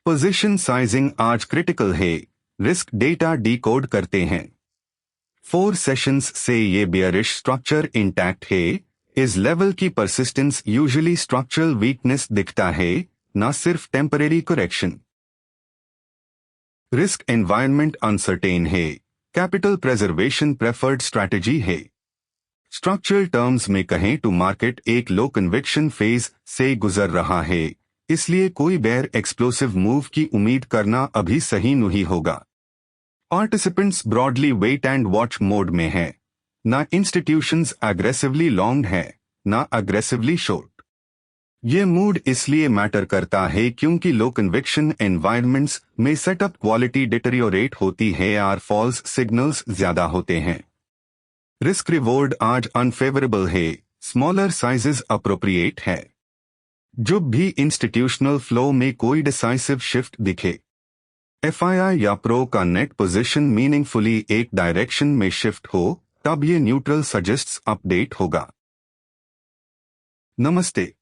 Position sizing आज critical है, risk data decode करते हैं। 4 सेशंस से ये बेयरिश स्ट्रक्चर इंटैक्ट है। इस लेवल की परसिस्टेंस यूजुअली स्ट्रक्चरल वीकनेस दिखता है, ना सिर्फ temporary correction. Risk environment uncertain है, कैपिटल प्रेजर्वेशन प्रेफर्ड स्ट्रैटेजी है। स्ट्रक्चरल टर्म्स में कहें तो मार्केट एक लो कन्विक्शन फेज से गुजर रहा है, इसलिए कोई बेयर एक्सप्लोसिव मूव की उम्मीद करना अभी सही नहीं होगा। Participants broadly wait and watch mode में हैं, ना इंस्टीट्यूशंस एग्रेसिवली लॉन्ग है, ना अग्रेसिवली शॉर्ट। ये मूड इसलिए मैटर करता है क्योंकि लो कन्विक्शन एनवायरनमेंट्स में सेटअप क्वालिटी डिटेरियोरेट होती है और फॉल्स सिग्नल्स ज्यादा होते हैं। रिस्क रिवॉर्ड आज अनफेवरेबल है, स्मॉलर साइजेस अप्रोप्रिएट है। जब भी इंस्टीट्यूशनल फ्लो में कोई डिसाइसिव शिफ्ट दिखे, एफआईआई या प्रो का नेट पोजीशन मीनिंगफुली एक डायरेक्शन में शिफ्ट हो, तब ये न्यूट्रल सजेस्ट्स अपडेट होगा। नमस्ते।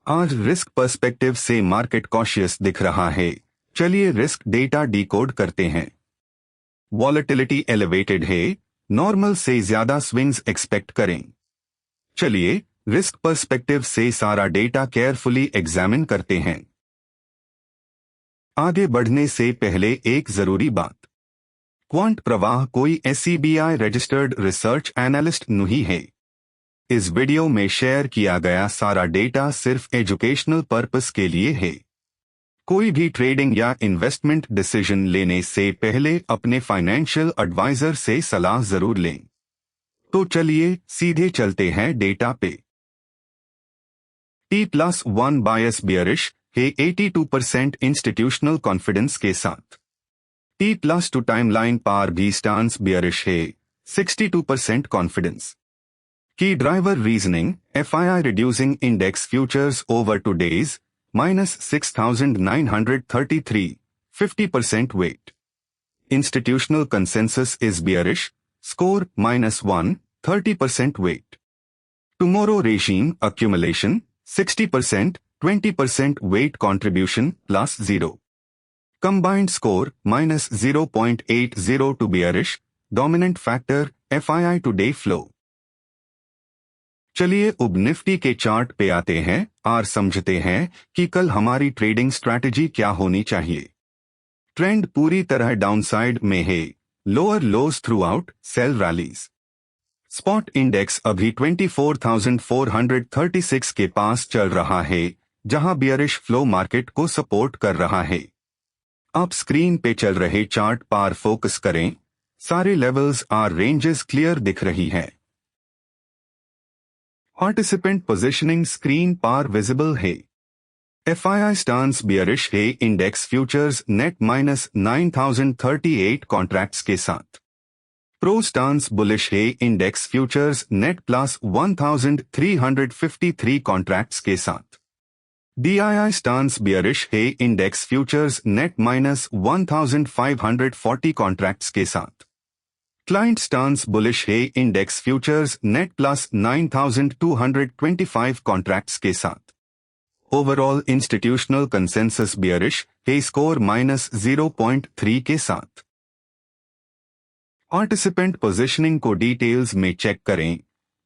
आज रिस्क पर्सपेक्टिव से मार्केट कॉशियस दिख रहा है। चलिए रिस्क डेटा डिकोड करते हैं। वॉलेटिलिटी एलिवेटेड है, नॉर्मल से ज्यादा स्विंग्स एक्सपेक्ट करें। चलिए रिस्क पर्सपेक्टिव से सारा डेटा केयरफुली एग्जामिन करते हैं। आगे बढ़ने से पहले एक जरूरी बात, क्वांट प्रवाह कोई SEBI रजिस्टर्ड रिसर्च एनालिस्ट नहीं है। इस वीडियो में शेयर किया गया सारा डेटा सिर्फ एजुकेशनल पर्पस के लिए है। कोई भी ट्रेडिंग या इन्वेस्टमेंट डिसीजन लेने से पहले अपने फाइनेंशियल एडवाइजर से सलाह जरूर लें। तो चलिए सीधे चलते हैं डेटा पे। T+1 बायस बेयरिश है 82% इंस्टीट्यूशनल कॉन्फिडेंस के साथ। T+2 टाइमलाइन पार भी स्टांस बेयरिश है 62% कॉन्फिडेंस। की driver reasoning, FII reducing index futures over 2 days, -6,933, 50% weight. Institutional consensus is bearish, score -1, 30% weight. Tomorrow regime accumulation, 60%, 20% weight contribution +0. Combined score -0.80 to bearish, dominant factor FII today flow. चलिए अब Nifty के chart पे आते हैं और समझते हैं कि कल हमारी ट्रेडिंग स्ट्रैटेजी क्या होनी चाहिए। ट्रेंड पूरी तरह डाउनसाइड में है, lower lows throughout, sell rallies. Spot index अभी 24,436 के पास चल रहा है, जहां बियरिश फ्लो मार्केट को सपोर्ट कर रहा है। आप स्क्रीन पे चल रहे चार्ट पर फोकस करें, सारे लेवल्स और रेंजेस क्लियर दिख रही हैं। पार्टिसिपेंट पोजीशनिंग स्क्रीन पर विजिबल है। FII स्टांस बियरिश है इंडेक्स फ्यूचर्स नेट -9,038 कॉन्ट्रैक्ट्स के साथ। प्रो स्टांस बुलिश है इंडेक्स फ्यूचर्स नेट +1,353 कॉन्ट्रैक्ट्स के साथ। DII स्टांस बियरिश है इंडेक्स फ्यूचर्स नेट -1,540 कॉन्ट्रैक्ट्स के साथ। क्लाइंट स्टांस बुलिश है इंडेक्स फ्यूचर्स नेट +9,225 कॉन्ट्रैक्ट्स के साथ। ओवरऑल इंस्टीट्यूशनल कंसेंसस बियरिश है स्कोर -0.3 के साथ। पार्टिसिपेंट पोजीशनिंग को डिटेल्स में चेक करें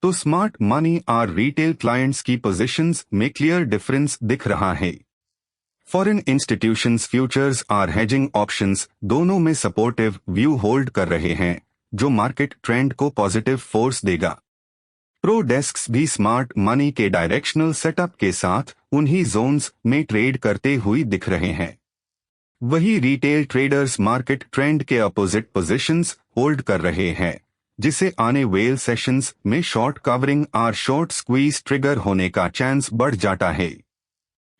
तो स्मार्ट मनी और रिटेल क्लाइंट्स की पोजीशंस में क्लियर डिफरेंस दिख रहा है। फॉरेन इंस्टीट्यूशंस फ्यूचर्स और हेजिंग ऑप्शंस दोनों में सपोर्टिव व्यू होल्ड कर रहे हैं, जो मार्केट ट्रेंड को पॉजिटिव फोर्स देगा। प्रो डेस्क्स भी स्मार्ट मनी के डायरेक्शनल सेटअप के साथ उन्हीं जोन्स में ट्रेड करते हुए दिख रहे हैं। वही रिटेल ट्रेडर्स मार्केट ट्रेंड के अपोजिट पोजीशंस होल्ड कर रहे हैं, जिसे आने वेल सेशंस में शॉर्ट कवरिंग और शॉर्ट स्क्वीज ट्रिगर होने का चांस बढ़ जाता है।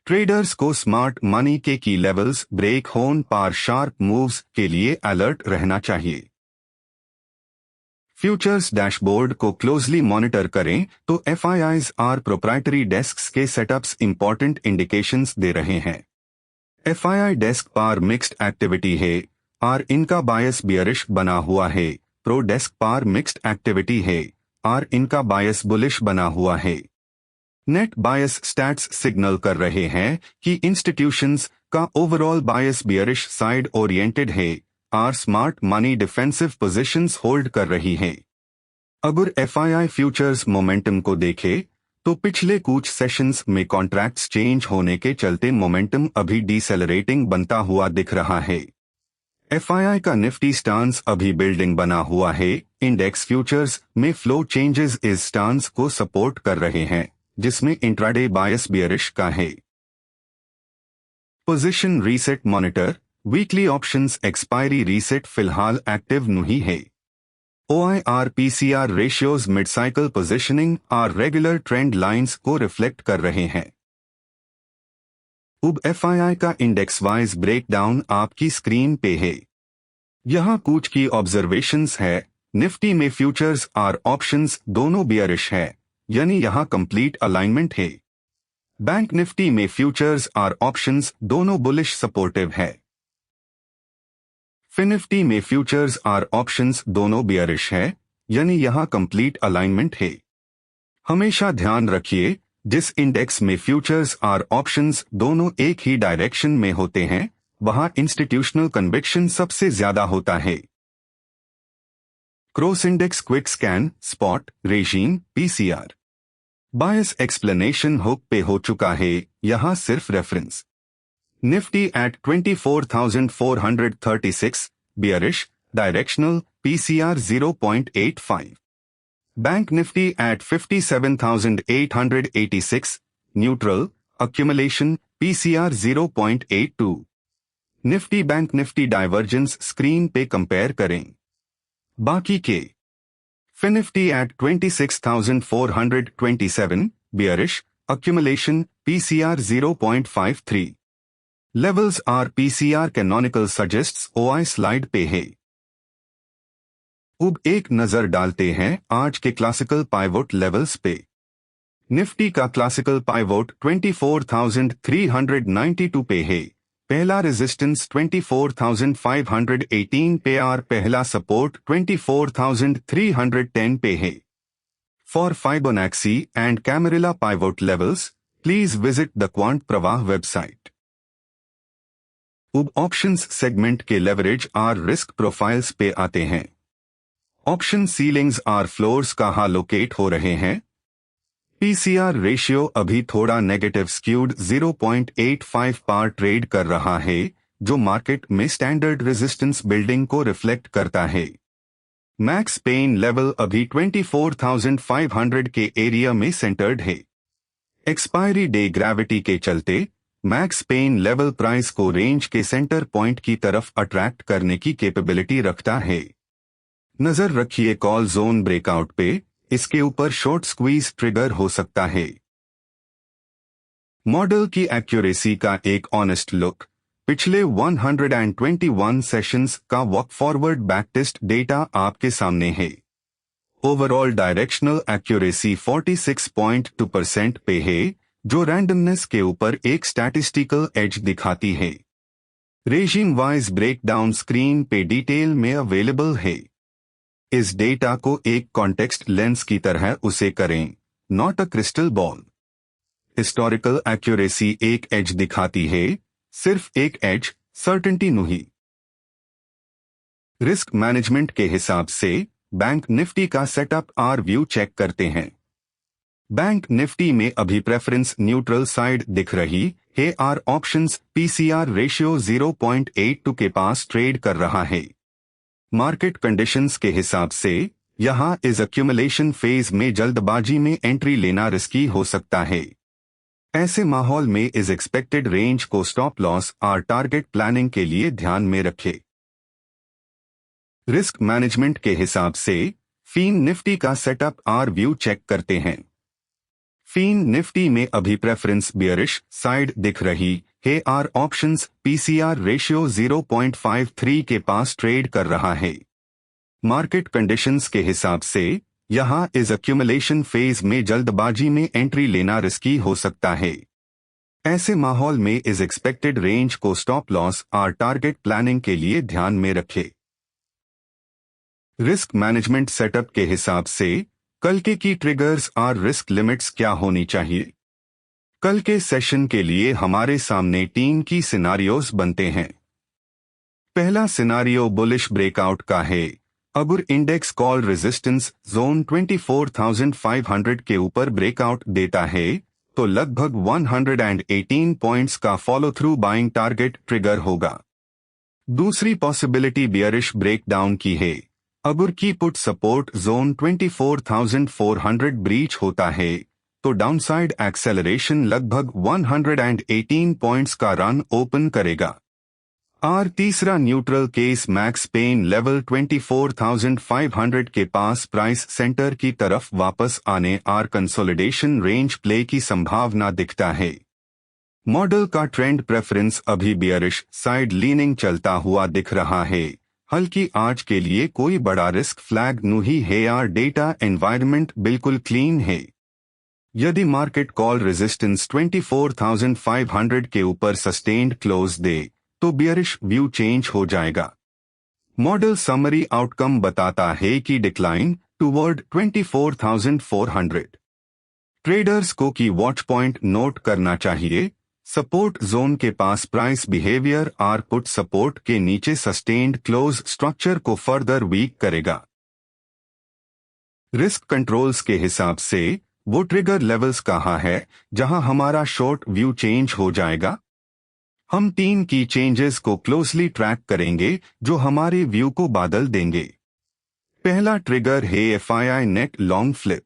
ट्रेडर्स को स्मार्ट मनी के की लेवल्स ब्रेक होने पर शार्प मूव्स के लिए अलर्ट रहना चाहिए। फ्यूचर्स डैशबोर्ड को क्लोजली मॉनिटर करें तो FIIs और प्रोप्राइटरी डेस्क्स के सेटअप्स इंपॉर्टेंट इंडिकेशंस दे रहे हैं। FII डेस्क पर मिक्स्ड एक्टिविटी है और इनका बायस बियरिश बना हुआ है। प्रो डेस्क पर मिक्स्ड एक्टिविटी है और इनका बायस बुलिश बना हुआ है। नेट बायस स्टैट्स सिग्नल कर रहे हैं कि इंस्टीट्यूशंस का overall bias bearish side oriented है। Or smart money defensive positions hold कर रही है। अगर एफआईआई फ्यूचर्स मोमेंटम को देखे तो पिछले कुछ सेशंस में कॉन्ट्रैक्ट्स चेंज होने के चलते मोमेंटम अभी डिसेलरेटिंग बनता हुआ दिख रहा है। एफआईआई का निफ्टी स्टांस अभी बिल्डिंग बना हुआ है। इंडेक्स फ्यूचर्स में फ्लो चेंजेस इस स्टांस को सपोर्ट कर रहे हैं, जिसमें इंट्राडे बायस बियरिश का है। Position reset monitor weekly options expiry reset फिलहाल एक्टिव नहीं है। OIR PCR ratios mid cycle positioning और रेगुलर ट्रेंड लाइंस को रिफ्लेक्ट कर रहे हैं। अब एफआईआई का इंडेक्स वाइज ब्रेकडाउन आपकी स्क्रीन पे है। यहां कुछ की ऑब्जर्वेशंस है। निफ्टी में फ्यूचर्स और ऑप्शंस दोनों बियरिश है, यानी यहां कंप्लीट अलाइनमेंट है। बैंक निफ्टी में फ्यूचर्स और ऑप्शंस दोनों बुलिश सपोर्टिव है। फिनिफ्टी में फ्यूचर्स और ऑप्शंस दोनों बियरिश है, यानी यहां कंप्लीट अलाइनमेंट है। हमेशा ध्यान रखिए, जिस इंडेक्स में फ्यूचर्स और ऑप्शंस दोनों एक ही डायरेक्शन में होते हैं, वहां इंस्टीट्यूशनल कन्विक्शन सबसे ज्यादा होता है। Cross index quick scan spot regime PCR बायस एक्सप्लेनेशन हुक पे हो चुका है, यहां सिर्फ reference. Nifty at 24,436, bearish, directional, PCR 0.85. Bank Nifty at 57,886, neutral, accumulation, PCR 0.82. Nifty Bank Nifty divergence screen पे कंपेयर करें। बाकी के Finifty at 26,427, bearish, accumulation, PCR 0.53. Levels are PCR canonical suggests OI slide पे है। अब एक नजर डालते हैं आज के क्लासिकल पाइवोट लेवल्स पे। निफ्टी का क्लासिकल पाइवोट 24,392 पे है। पहला रेजिस्टेंस 24,518 पे और पहला सपोर्ट 24,310 पे है। For Fibonacci and Camarilla pivot levels please visit the Quant Pravah website. अब ऑप्शंस सेगमेंट के लेवरेज और रिस्क प्रोफाइल्स पे आते हैं। ऑप्शन सीलिंग्स और फ्लोर्स कहां लोकेट हो रहे हैं। PCR रेशियो अभी थोड़ा नेगेटिव स्क्यूड 0.85 पार ट्रेड कर रहा है, जो मार्केट में स्टैंडर्ड रेजिस्टेंस बिल्डिंग को रिफ्लेक्ट करता है। मैक्स पेन लेवल अभी 24,500 के एरिया में सेंटर्ड है। एक्सपायरी डे ग्रेविटी के चलते मैक्स पेन लेवल प्राइस को रेंज के सेंटर पॉइंट की तरफ अट्रैक्ट करने की कैपेबिलिटी रखता है। नजर रखिए कॉल जोन ब्रेकआउट पे, इसके ऊपर शॉर्ट स्क्वीज ट्रिगर हो सकता है। मॉडल की एक्यूरेसी का एक ऑनेस्ट लुक। पिछले 121 सेशंस का वॉक फॉरवर्ड बैकटेस्ट डेटा आपके सामने है। ओवरऑल डायरेक्शनल एक्यूरेसी 46.2% पे है, जो रैंडमनेस के ऊपर एक स्टैटिस्टिकल एज दिखाती है। रेजिम वाइज ब्रेकडाउन स्क्रीन पे डिटेल में अवेलेबल है। इस डेटा को एक कॉन्टेक्स्ट लेंस की तरह उसे करें, not a crystal ball. Historical accuracy एक एज दिखाती है, सिर्फ एक एज, सर्टेनिटी नहीं। रिस्क मैनेजमेंट के हिसाब से बैंक निफ्टी का सेटअप और व्यू चेक करते हैं। बैंक निफ्टी में अभी प्रेफरेंस न्यूट्रल साइड दिख रही है और ऑप्शंस PCR रेशियो 0.82 के पास ट्रेड कर रहा है। मार्केट कंडीशंस के हिसाब से यहां इस एक्यूमुलेशन फेज में जल्दबाजी में एंट्री लेना रिस्की हो सकता है। ऐसे माहौल में इस एक्सपेक्टेड रेंज को स्टॉप लॉस और टारगेट प्लानिंग के लिए ध्यान में रखें। रिस्क मैनेजमेंट के हिसाब से फीन निफ्टी का सेटअप और व्यू चेक करते हैं। फीन निफ्टी में अभी प्रेफरेंस बियरिश साइड दिख रही है और ऑप्शंस PCR रेशियो 0.53 के पास ट्रेड कर रहा है। मार्केट कंडीशंस के हिसाब से यहां इस एक्यूमुलेशन फेज में जल्दबाजी में एंट्री लेना रिस्की हो सकता है। ऐसे माहौल में इस एक्सपेक्टेड रेंज को स्टॉप लॉस और टारगेट प्लानिंग के लिए ध्यान में रखें। रिस्क मैनेजमेंट सेटअप के हिसाब से कल के की ट्रिगर्स और रिस्क लिमिट्स क्या होनी चाहिए। कल के सेशन के लिए हमारे सामने 3 की सिनारियोज बनते हैं। पहला सिनारियो बुलिश ब्रेकआउट का है। अगर इंडेक्स कॉल रेजिस्टेंस जोन 24,500 के ऊपर ब्रेकआउट देता है तो लगभग 118 पॉइंट्स का follow through buying target trigger होगा। दूसरी पॉसिबिलिटी बियरिश ब्रेकडाउन की है। अगर की पुट सपोर्ट जोन 24,400 ब्रीच होता है तो डाउनसाइड एक्सेलरेशन लगभग 118 पॉइंट्स का रन ओपन करेगा। और तीसरा neutral case max pain level 24,500 के पास प्राइस सेंटर की तरफ वापस आने और कंसोलिडेशन रेंज प्ले की संभावना दिखता है। मॉडल का ट्रेंड प्रेफरेंस अभी बियरिश साइड लीनिंग चलता हुआ दिख रहा है। हल्की आज के लिए कोई बड़ा रिस्क फ्लैग नहीं है और डेटा एनवायरनमेंट बिल्कुल क्लीन है। यदि मार्केट कॉल रेजिस्टेंस 24,500 के ऊपर सस्टेन्ड क्लोज दे तो बियरिश व्यू चेंज हो जाएगा। मॉडल समरी आउटकम बताता है कि डिक्लाइन टुवर्ड 24,400। ट्रेडर्स को की वॉच पॉइंट नोट करना चाहिए। सपोर्ट जोन के पास प्राइस बिहेवियर और पुट सपोर्ट के नीचे सस्टेन्ड क्लोज स्ट्रक्चर को फर्दर वीक करेगा। रिस्क कंट्रोल्स के हिसाब से वो ट्रिगर लेवल्स कहाँ है जहां हमारा शॉर्ट व्यू चेंज हो जाएगा। हम 3 की चेंजेस को क्लोजली ट्रैक करेंगे जो हमारे व्यू को बदल देंगे। पहला ट्रिगर है FII नेट लॉन्ग फ्लिप।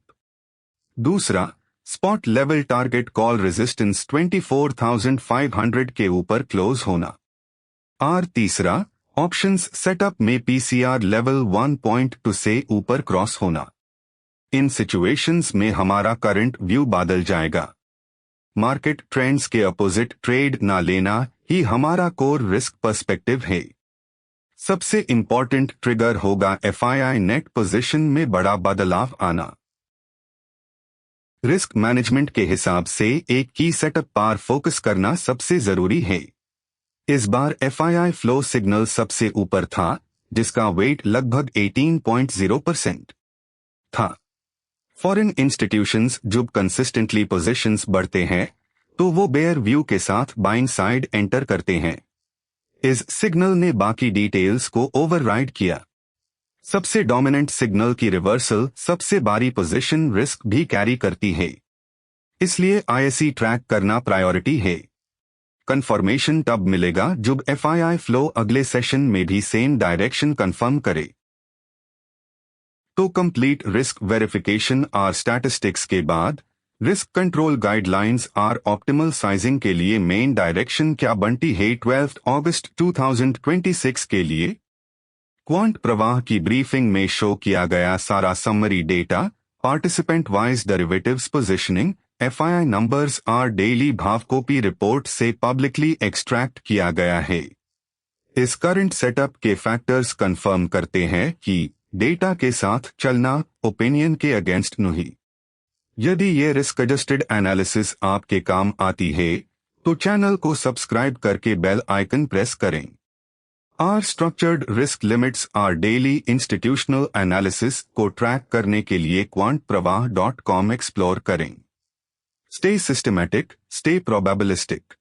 दूसरा spot level target call resistance 24,500 के ऊपर क्लोज होना। और तीसरा ऑप्शंस सेटअप में PCR लेवल 1.2 से ऊपर क्रॉस होना। इन सिचुएशंस में हमारा करंट व्यू बदल जाएगा। मार्केट ट्रेंड्स के अपोजिट ट्रेड ना लेना ही हमारा कोर रिस्क पर्सपेक्टिव है। सबसे इंपॉर्टेंट ट्रिगर होगा FII नेट पोजीशन में बड़ा बदलाव आना। रिस्क मैनेजमेंट के हिसाब से एक की सेटअप पर फोकस करना सबसे जरूरी है। इस बार FII फ्लो सिग्नल सबसे ऊपर था जिसका वेट लगभग 18.0% था। फॉरेन इंस्टीट्यूशंस जब कंसिस्टेंटली पोजीशंस बढ़ते हैं तो वो बेयर व्यू के साथ बाइंग साइड एंटर करते हैं। इस सिग्नल ने बाकी डिटेल्स को ओवरराइड किया। सबसे डोमिनेंट सिग्नल की रिवर्सल सबसे बड़ी पोजीशन रिस्क भी कैरी करती है, इसलिए ISE ट्रैक करना प्रायोरिटी है। कंफर्मेशन तब मिलेगा जब FII फ्लो अगले सेशन में भी सेम डायरेक्शन कंफर्म करे। तो कंप्लीट रिस्क वेरिफिकेशन और स्टैटिस्टिक्स के बाद रिस्क कंट्रोल गाइडलाइंस और ऑप्टिमल साइजिंग के लिए मेन डायरेक्शन क्या बनती है 12 अगस्त 2026 के लिए। क्वांट प्रवाह की ब्रीफिंग में शो किया गया सारा summary data, participant wise derivatives positioning, FII numbers और डेली भावकोपी रिपोर्ट से पब्लिकली एक्सट्रैक्ट किया गया है। इस करंट सेटअप के फैक्टर्स कंफर्म करते हैं कि डेटा के साथ चलना ओपिनियन के अगेंस्ट नहीं। यदि ये रिस्क एडजस्टेड एनालिसिस आपके काम आती है तो चैनल को सब्सक्राइब करके बेल आइकन प्रेस करें। और स्ट्रक्चर्ड रिस्क लिमिट्स और डेली इंस्टीट्यूशनल एनालिसिस को ट्रैक करने के लिए quantpravah.com एक्सप्लोर करें। Stay systematic, stay probabilistic,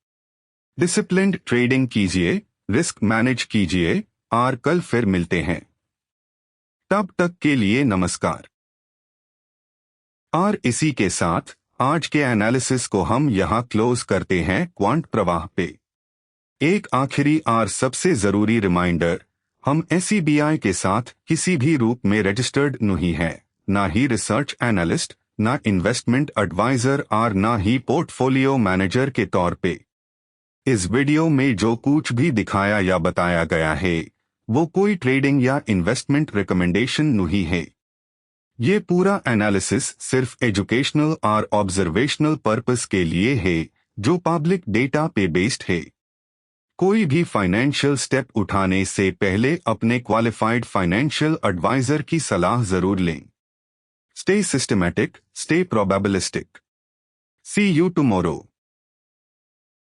disciplined trading कीजिए, रिस्क मैनेज कीजिए और कल फिर मिलते हैं। तब तक के लिए नमस्कार। और इसी के साथ आज के एनालिसिस को हम यहां क्लोज करते हैं क्वांट प्रवाह पे। एक आखिरी और सबसे जरूरी रिमाइंडर, हम SEBI के साथ किसी भी रूप में रजिस्टर्ड नहीं है, ना ही रिसर्च एनालिस्ट, ना इन्वेस्टमेंट एडवाइजर और ना ही पोर्टफोलियो मैनेजर के तौर पे। इस वीडियो में जो कुछ भी दिखाया या बताया गया है वो कोई ट्रेडिंग या इन्वेस्टमेंट रिकमेंडेशन नहीं है। ये पूरा एनालिसिस सिर्फ एजुकेशनल और ऑब्जर्वेशनल पर्पस के लिए है जो पब्लिक डेटा पे बेस्ड है। कोई भी फाइनेंशियल स्टेप उठाने से पहले अपने क्वालिफाइड फाइनेंशियल एडवाइजर की सलाह जरूर लें। Stay systematic, stay probabilistic. See you tomorrow.